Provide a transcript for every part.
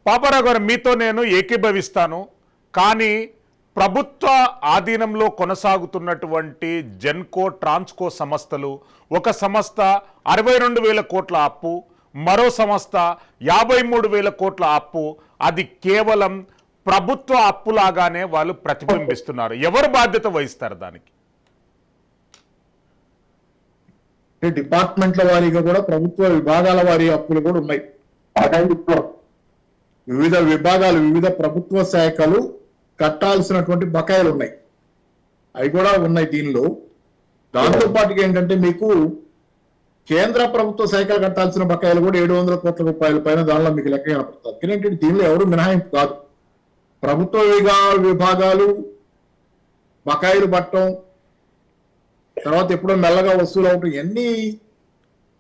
పాపారావు గారు, మీతో నేను ఏకీభవిస్తాను. కానీ ప్రభుత్వ ఆధీనంలో కొనసాగుతున్నటువంటి జెన్కో, ట్రాన్స్కో సంస్థలు, ఒక సంస్థ 62,000 కోట్ల అప్పు, మరో సంస్థ 53,000 కోట్ల అప్పు, అది కేవలం ప్రభుత్వ అప్పులాగానే వాళ్ళు ప్రతిబింబిస్తున్నారు. ఎవరు బాధ్యత వహిస్తారు దానికి? డిపార్ట్మెంట్ల వారీగా కూడా ప్రభుత్వ విభాగాల వారి అప్పులు కూడా ఉన్నాయి. వివిధ విభాగాలు, వివిధ ప్రభుత్వ శాఖలు కట్టాల్సినటువంటి బకాయిలు ఉన్నాయి, అవి కూడా ఉన్నాయి దీనిలో. దాంతో పాటుగా ఏంటంటే మీకు కేంద్ర ప్రభుత్వ శాఖలు కట్టాల్సిన బకాయిలు కూడా 700 కోట్ల రూపాయల పైన దానిలో మీకు లెక్క కనపడుతుంది. ఎందుకంటే దీనిలో ఎవరు మినహాయింపు కాదు. ప్రభుత్వ విభాగాలు బకాయిలు పట్టడం, తర్వాత ఎప్పుడో మెల్లగా వసూలు అవటం, ఇవన్నీ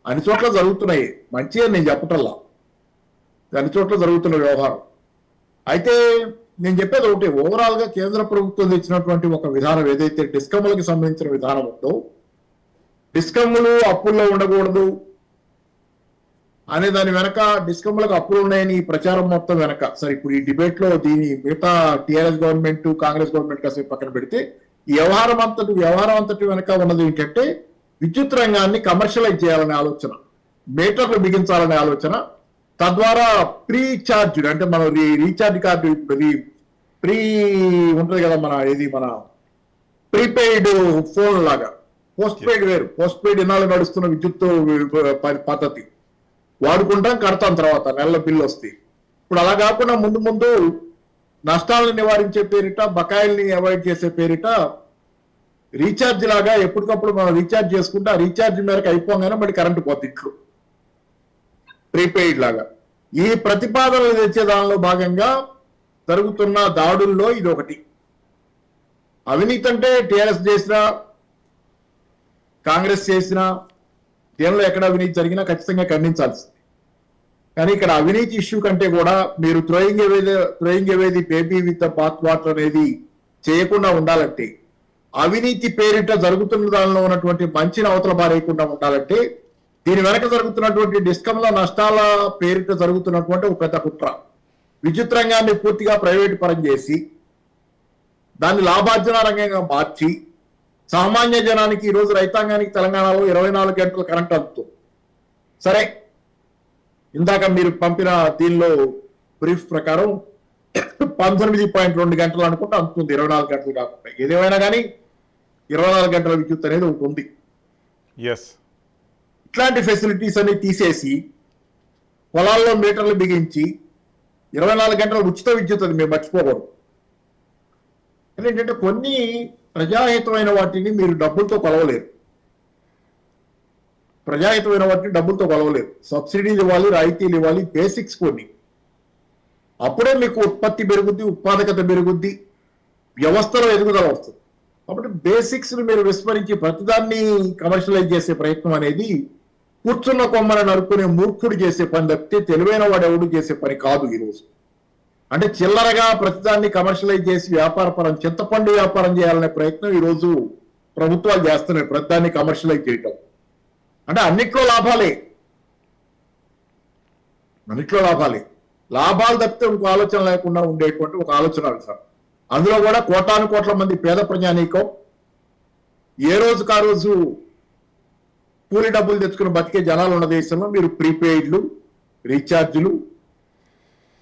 అన్ని చోట్ల జరుగుతున్నాయి. మంచిగా నేను చెప్పటల్లా, అన్ని చోట్ల జరుగుతున్న వ్యవహారం. అయితే నేను చెప్పేది ఒకటి, ఓవరాల్ గా కేంద్ర ప్రభుత్వం తెచ్చినటువంటి ఒక విధానం ఏదైతే డిస్కమ్లకి సంబంధించిన విధానం ఉందో, డిస్కమ్లు అప్పుల్లో ఉండకూడదు అనే దాని వెనక, డిస్కమ్లకు అప్పులు ఉన్నాయని ఈ ప్రచారం మొత్తం వెనక, సరే ఇప్పుడు ఈ డిబేట్ లో దీని మిగతా టీఆర్ఎస్ గవర్నమెంట్, కాంగ్రెస్ గవర్నమెంట్ కాసేపు పక్కన పెడితే, ఈ వ్యవహారం అంతటి వెనక ఉన్నది ఏంటంటే విద్యుత్ రంగాన్ని కమర్షియలైజ్ చేయాలనే ఆలోచన, మీటర్లు బిగించాలనే ఆలోచన. తద్వారా ప్రీ ఛార్జ్ అంటే మనం రీఛార్జ్ కార్డు ప్రీ ఉంటుంది కదా, మన ప్రీపెయిడ్ ఫోన్ లాగా, పోస్ట్ పెయిడ్ వేరు. పోస్ట్ పెయిడ్ ఇన్నాళ్ళు నడుస్తున్న విద్యుత్ పద్ధతి వాడుకుంటాం, కడతాం, తర్వాత నెల బిల్లు వస్తాయి. ఇప్పుడు అలా కాకుండా ముందు ముందు నష్టాలను నివారించే పేరిట, బకాయిల్ని అవాయిడ్ చేసే పేరిట రీఛార్జ్ లాగా ఎప్పటికప్పుడు మనం రీఛార్జ్ చేసుకుంటే ఆ రీఛార్జ్ మేరకు అయిపోగానే మళ్ళీ కరెంటు పోతుంది ఇంట్లో, ప్రీపెయిడ్ లాగా. ఈ ప్రతిపాదనలు తెచ్చే దానిలో భాగంగా జరుగుతున్న దాడుల్లో ఇది ఒకటి. అవినీతి అంటే టీఆర్ఎస్ చేసినా, కాంగ్రెస్ చేసినా, దీనిలో ఎక్కడ అవినీతి జరిగినా ఖచ్చితంగా ఖండించాల్సింది. కానీ ఇక్కడ అవినీతి ఇష్యూ కంటే కూడా మీరు throwing away the baby with bath water అనేది చేయకుండా ఉండాలంటే, అవినీతి పేరిట జరుగుతున్న దానిలో ఉన్నటువంటి మంచిని అవతల బారేయకుండా ఉండాలంటే, దీని వెనక జరుగుతున్నటువంటి డిస్కంల నష్టాల పేరిట జరుగుతున్నటువంటి ఒక పెద్ద కుట్ర, విద్యుత్ రంగాన్ని పూర్తిగా ప్రైవేటు పరం చేసి దాన్ని లాభార్జన రంగంగా మార్చి, సామాన్య జనానికి, ఈరోజు రైతాంగానికి తెలంగాణలో 24 గంటలు కరెంట్ అందుతుంది. సరే, ఇందాక మీరు పంపిన దీనిలో బ్రీఫ్ ప్రకారం 19.2 గంటలు అనుకుంటే అందుతుంది, 24 గంటలు కాకుండా. ఏదేమైనా కానీ 24 గంటల విద్యుత్ అనేది ఒకటి ఉంది. ఇట్లాంటి ఫెసిలిటీస్ అన్ని తీసేసి పొలాల్లో మీటర్లు బిగించి 24 గంటల ఉచిత విద్యుత్ అది మేము మర్చిపోకూడదు. ఏంటంటే కొన్ని ప్రజాహితమైన వాటిని మీరు డబ్బులతో కొలవలేరు. సబ్సిడీలు ఇవ్వాలి, రాయితీలు ఇవ్వాలి, బేసిక్స్ కొన్ని. అప్పుడే మీకు ఉత్పత్తి పెరుగుద్ది, ఉత్పాదకత పెరుగుద్ది, వ్యవస్థలో ఎదుగుదల వస్తుంది. కాబట్టి బేసిక్స్ మీరు విస్మరించి ప్రతిదాన్ని కమర్షియలైజ్ చేసే ప్రయత్నం అనేది కూర్చున్న కొమ్మని నరుక్కునే మూర్ఖుడు చేసే పని తప్పితే తెలివైన వాడు ఎవడు చేసే పని కాదు ఈరోజు. అంటే చిల్లరగా ప్రతిదాన్ని కమర్షియలైజ్ చేసి వ్యాపారపరం, చింతపండు వ్యాపారం చేయాలనే ప్రయత్నం ఈరోజు ప్రభుత్వాలు చేస్తున్నాయి. ప్రతిదాన్ని కమర్షియలైజ్ చేయటం అంటే అన్నిట్లో లాభాలే. లాభాలు తప్పితే ఇంకో ఆలోచన లేకుండా ఉండేటువంటి ఒక ఆలోచన సార్. అందులో కూడా కోటాను కోట్ల మంది పేద ప్రజానీకం ఏ రోజుకు ఆ రోజు కూలి డబ్బులు తెచ్చుకుని బతికే జనాలు ఉన్న దేశంలో మీరు ప్రీపెయిడ్లు, రీఛార్జ్లు,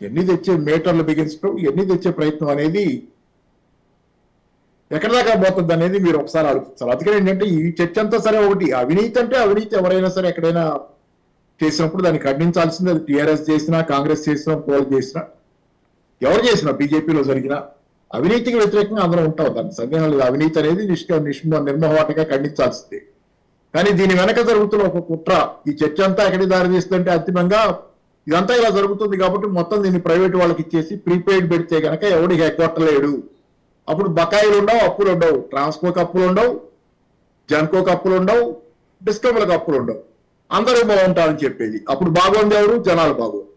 ఎన్ని తెచ్చే మీటర్లు బిగించడం, ఎన్ని తెచ్చే ప్రయత్నం అనేది ఎక్కడి దాకా పోతుంది అనేది మీరు ఒకసారి ఆలోచించాలి. అందుకని ఏంటంటే ఈ చర్చ అంతా సరే ఒకటి, అవినీతి అంటే అవినీతి ఎవరైనా సరే ఎక్కడైనా చేసినప్పుడు దాన్ని ఖండించాల్సింది. అది టీఆర్ఎస్ చేసినా, కాంగ్రెస్ చేసినా, పోల్ చేసినా, ఎవరు చేసినా, బీజేపీలో జరిగిన అవినీతికి వ్యతిరేకంగా అందరూ ఉంటాం, దాని సందేహం లేదు. అవినీతి అనేది నిర్మోహటంగా ఖండించాల్సిందే. కానీ దీని వెనక జరుగుతున్న ఒక కుట్ర, ఈ చర్చ అంతా ఎక్కడికి దారి తీస్తుంటే అంతిమంగా ఇదంతా ఇలా జరుగుతుంది కాబట్టి మొత్తం దీన్ని ప్రైవేట్ వాళ్ళకి ఇచ్చేసి ప్రీపెయిడ్ పెడితే కనుక ఎవడికి ఎగ్గొట్టలేడు. అప్పుడు బకాయిలు ఉండవు, అప్పులు ఉండవు, ట్రాన్స్కోకి అప్పులు ఉండవు, జెన్కోకి అప్పులు ఉండవు, డిస్కమ్లకు అప్పులు ఉండవు, అందరూ బాగుంటారని చెప్పేది. అప్పుడు బాగుంది ఎవరు? జనాలు బాగోరు.